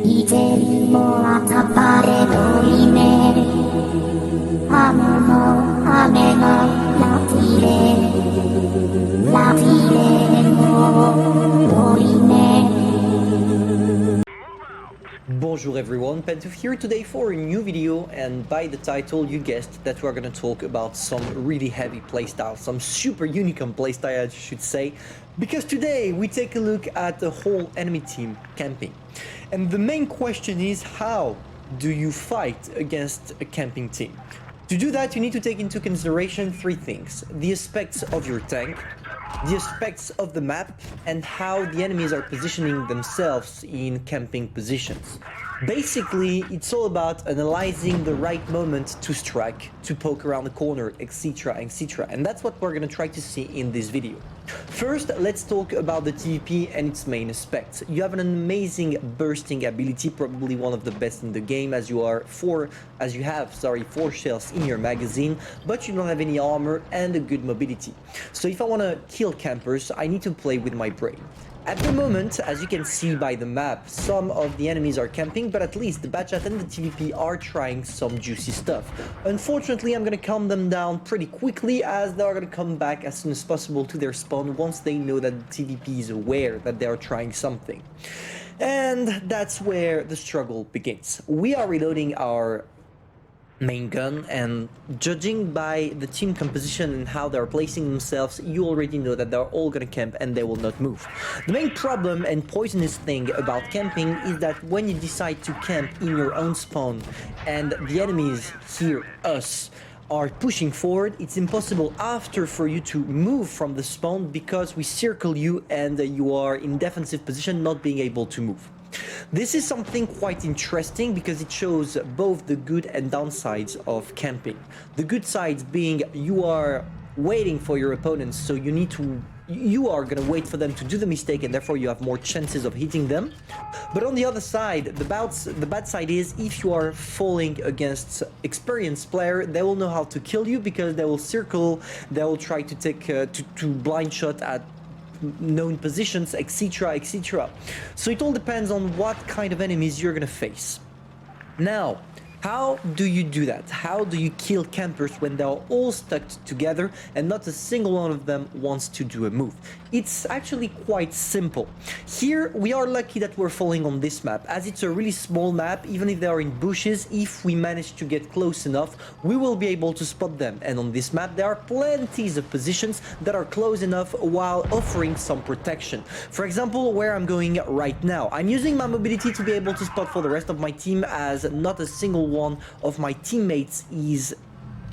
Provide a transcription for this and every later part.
이제 모아 타파레도이네 아무모 아메노 라티레 라티레모 도이네. Bonjour everyone, Pantoufleee here today for a new video, and by the title you guessed that we're gonna talk about some really heavy playstyle, some super unicorn playstyle I should say, because today we take a look at the whole enemy team camping. And the main question is, how do you fight against a camping team? To do that you need to take into consideration three things: the aspects of your tank, the aspects of the map, and how the enemies are positioning themselves in camping positions. Basically, it's all about analyzing the right moment to strike, to poke around the corner, etc, etc, and that's what we're gonna try to see in this video. First, let's talk about the TVP and its main aspects. You have an amazing bursting ability, probably one of the best in the game, as you have four shells in your magazine, but you don't have any armor and a good mobility. So if I want to kill campers, I need to play with my brain. At the moment, as you can see by the map, some of the enemies are camping, but at least the Batchat and the TVP are trying some juicy stuff. Unfortunately, I'm gonna calm them down pretty quickly, as they are gonna come back as soon as possible to their spawn once they know that the TVP is aware that they are trying something. And that's where the struggle begins. We are reloading our main gun, and judging by the team composition and how they're placing themselves, you already know that they're all gonna camp and they will not move. The main problem and poisonous thing about camping is that when you decide to camp in your own spawn and the enemies here, us, are pushing forward, it's impossible after for you to move from the spawn because we circle you and you are in defensive position, not being able to move. This is something quite interesting because it shows both the good and downsides of camping. The good sides being you are waiting for your opponents, so you are gonna wait for them to do the mistake and therefore you have more chances of hitting them. But on the other side, the bad side is if you are falling against experienced player, they will know how to kill you because they will circle, they will try to take to blind shot at known positions, etc, etc. So it all depends on what kind of enemies you're gonna face. Now, how do you do that? How do you kill campers when they're all stuck together and not a single one of them wants to do a move? It's actually quite simple. Here we are lucky that we're falling on this map, as it's a really small map. Even if they are in bushes, if we manage to get close enough, we will be able to spot them. And on this map there are plenty of positions that are close enough while offering some protection. For example, where I'm going right now, I'm using my mobility to be able to spot for the rest of my team, as not a single one of my teammates is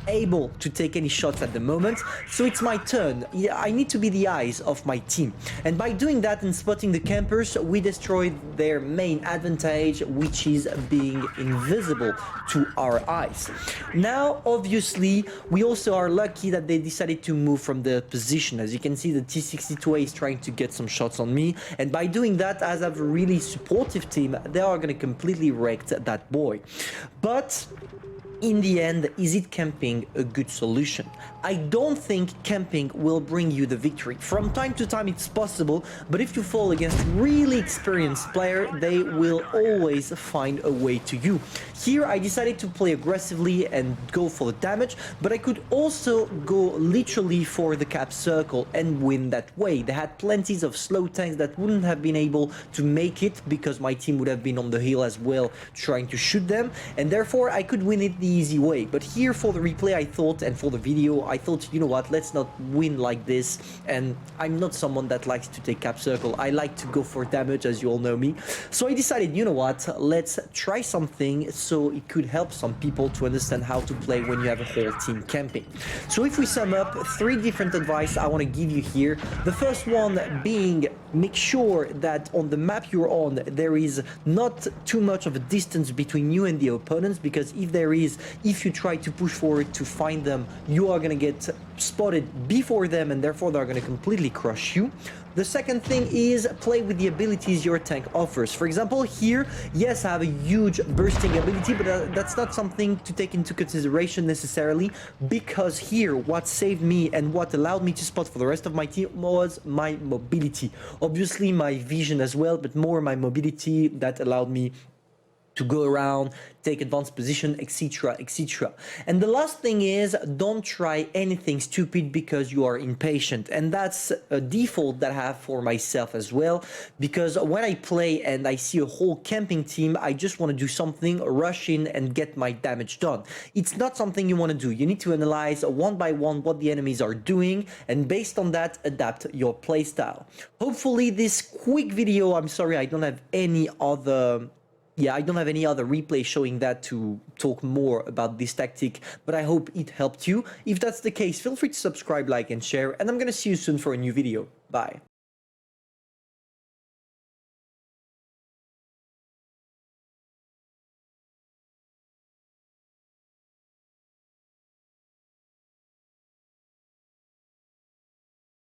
able to take any shots at the moment. So it's my turn. I need to be the eyes of my team, and by doing that and spotting the campers, we destroy their main advantage, which is being invisible to our eyes. Now obviously we also are lucky that they decided to move from the position. As you can see, the T62A is trying to get some shots on me, and by doing that, as I have a really supportive team, they are going to completely wreck that boy. But in the end, is it camping a good solution? I don't think camping will bring you the victory. From time to time it's possible, but if you fall against really experienced player, they will always find a way to you. Here I decided to play aggressively and go for the damage, but I could also go literally for the cap circle and win that way. They had plenty of slow tanks that wouldn't have been able to make it because my team would have been on the hill as well trying to shoot them, and therefore I could win it the easy way. But here for the replay I thought, and for the video I thought, you know what, let's not win like this. And I'm not someone that likes to take cap circle, I like to go for damage, as you all know me. So I decided, you know what, let's try something so it could help some people to understand how to play when you have a whole team camping. So if we sum up, three different advice I want to give you here. The first one being, make sure that on the map you're on there is not too much of a distance between you and the opponents, because if you try to push forward to find them, you are going to get spotted before them and therefore they're going to completely crush you. The second thing is play with the abilities your tank offers. For example, here, yes, I have a huge bursting ability, but that's not something to take into consideration necessarily, because here what saved me and what allowed me to spot for the rest of my team was my mobility. Obviously my vision as well, but more my mobility that allowed me to go around, take advanced position, etc, etc. And the last thing is, don't try anything stupid because you are impatient. And that's a default that I have for myself as well, because when I play and I see a whole camping team, I just want to do something, rush in and get my damage done. It's not something you want to do. You need to analyze one by one what the enemies are doing, and based on that, adapt your playstyle. Hopefully this quick video, I'm sorry I don't have any other replay showing that to talk more about this tactic, but I hope it helped you. If that's the case, feel free to subscribe, like, and share, and I'm gonna see you soon for a new video. Bye.